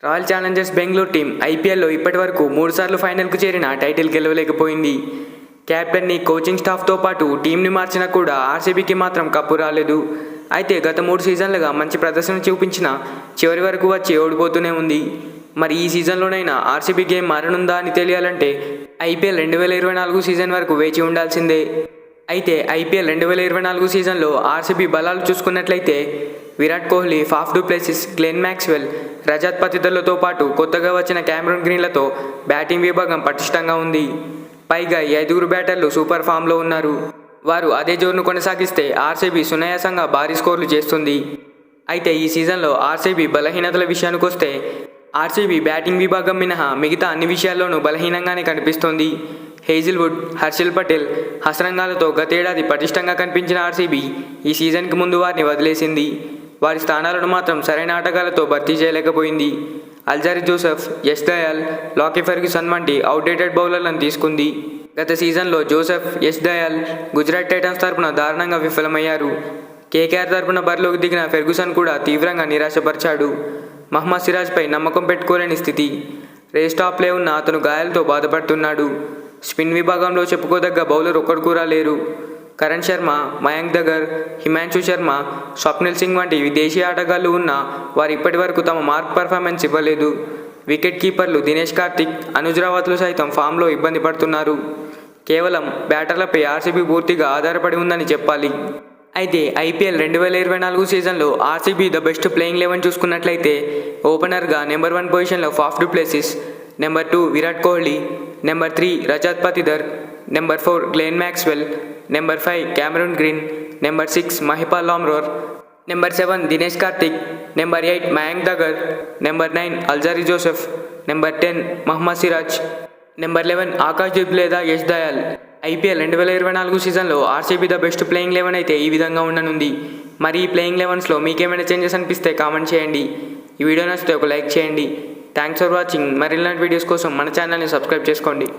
Royal Challengers Bengaluru team ఐపీఎల్లో ఇప్పటివరకు 3 సార్లు ఫైనల్కు చేరిన టైటిల్ గెలవలేకపోయింది. కెప్టెన్ని, కోచింగ్ స్టాఫ్తో పాటు టీంని మార్చినా కూడా ఆర్సీబీకి మాత్రం కప్పు రాలేదు. అయితే గత 3 సీజన్లుగా మంచి ప్రదర్శన చూపించినా చివరి వరకు వచ్చి ఓడిపోతూనే ఉంది. మరి ఈ సీజన్లోనైనా ఆర్సీబీ గేమ్ మారనుందా అని తెలియాలంటే ఐపీఎల్ 2024 సీజన్ వరకు వేచి ఉండాల్సిందే. అయితే ఐపీఎల్ 2024 సీజన్లో ఆర్సీబీ బలాలు చూసుకున్నట్లయితే Virat Kohli, Faf du Plessis, Glenn Maxwell, Rajat పతిదర్లతో పాటు కొత్తగా వచ్చిన క్యామరూన్ గ్రీన్లతో బ్యాటింగ్ విభాగం పటిష్టంగా ఉంది. పైగా ఈ 5 బ్యాటర్లు సూపర్ ఫామ్లో ఉన్నారు. వారు అదే జోరును కొనసాగిస్తే ఆర్సీబీ సునాయాసంగా భారీ స్కోర్లు చేస్తుంది. అయితే ఈ సీజన్లో ఆర్సీబీ బలహీనతల విషయానికి వస్తే ఆర్సీబీ బ్యాటింగ్ విభాగం మినహా మిగతా అన్ని విషయాల్లోనూ బలహీనంగానే కనిపిస్తోంది. హేజిల్వుడ్, హర్షల్ పటేల్, హసరంగాలతో గతేడాది పటిష్టంగా కనిపించిన ఆర్సీబీ ఈ సీజన్కి ముందు వారిని వదిలేసింది. వారి స్థానాలను మాత్రం సరైన ఆటగాళ్లతో భర్తీ చేయలేకపోయింది. Alzarri Joseph, Yash Dayal, Lockie Ferguson వంటి అవుట్డేటెడ్ బౌలర్లను తీసుకుంది. గత సీజన్లో జోసెఫ్, యష్ దయాల్ గుజరాత్ టైటన్స్ తరపున దారుణంగా విఫలమయ్యారు. కేకేఆర్ తరపున బరిలోకి దిగిన ఫెర్గ్యూసన్ కూడా తీవ్రంగా నిరాశపరిచాడు. మహమ్మద్ సిరాజ్పై నమ్మకం పెట్టుకోలేని స్థితి. రేస్ టాప్లే ఉన్న అతను గాయాలతో బాధపడుతున్నాడు. స్పిన్ విభాగంలో చెప్పుకోదగ్గ బౌలర్ ఒక్కడు కూడా లేరు. కరణ్ శర్మ, మయాంక్ దగర్, హిమాన్షు శర్మ, స్వప్నిల్ సింగ్ వంటి విదేశీ ఆటగాళ్లు ఉన్నా వారు ఇప్పటి వరకు తమ మార్క్ పర్ఫార్మెన్స్ ఇవ్వలేదు. వికెట్ కీపర్లు దినేష్ కార్తిక్, అనుజ్ రావత్లు సైతం ఫామ్లో ఇబ్బంది పడుతున్నారు. కేవలం బ్యాటర్లపై ఆర్సీబీ పూర్తిగా ఆధారపడి ఉందని చెప్పాలి. అయితే ఐపీఎల్ 2024 సీజన్లో ఆర్సీబీ ద బెస్ట్ ప్లేయింగ్ 11 చూసుకున్నట్లయితే ఓపెనర్గా నెంబర్ 1 పొజిషన్లో Faf du Plessis, number 2 Virat Kohli, number 3 Rajat Patidar, number 4 Glenn Maxwell, number 5 Cameron Green, number 6 Mahipal Lomror, number 7 Dinesh Karthik, number 8 Mayank Dagar, number 9 Alzarri Joseph, number 10 Mohammed Siraj, number 11 Akashdeep లేదా యష్ దయాల్. ఐపీఎల్ 2024 సీజన్లో ఆర్సీబీ ద బెస్ట్ ప్లేయింగ్ 11 అయితే ఈ విధంగా ఉండనుంది. మరి ఈ ప్లేయింగ్ 11స్లో మీకేమైనా చేంజెస్ అనిపిస్తే కామెంట్ చేయండి. ఈ వీడియో నచ్చితే ఒక లైక్ చేయండి. Thanks for watching. మరి ఇలాంటి వీడియోస్ కోసం మన ఛానల్ని సబ్స్క్రైబ్ చేసుకోండి.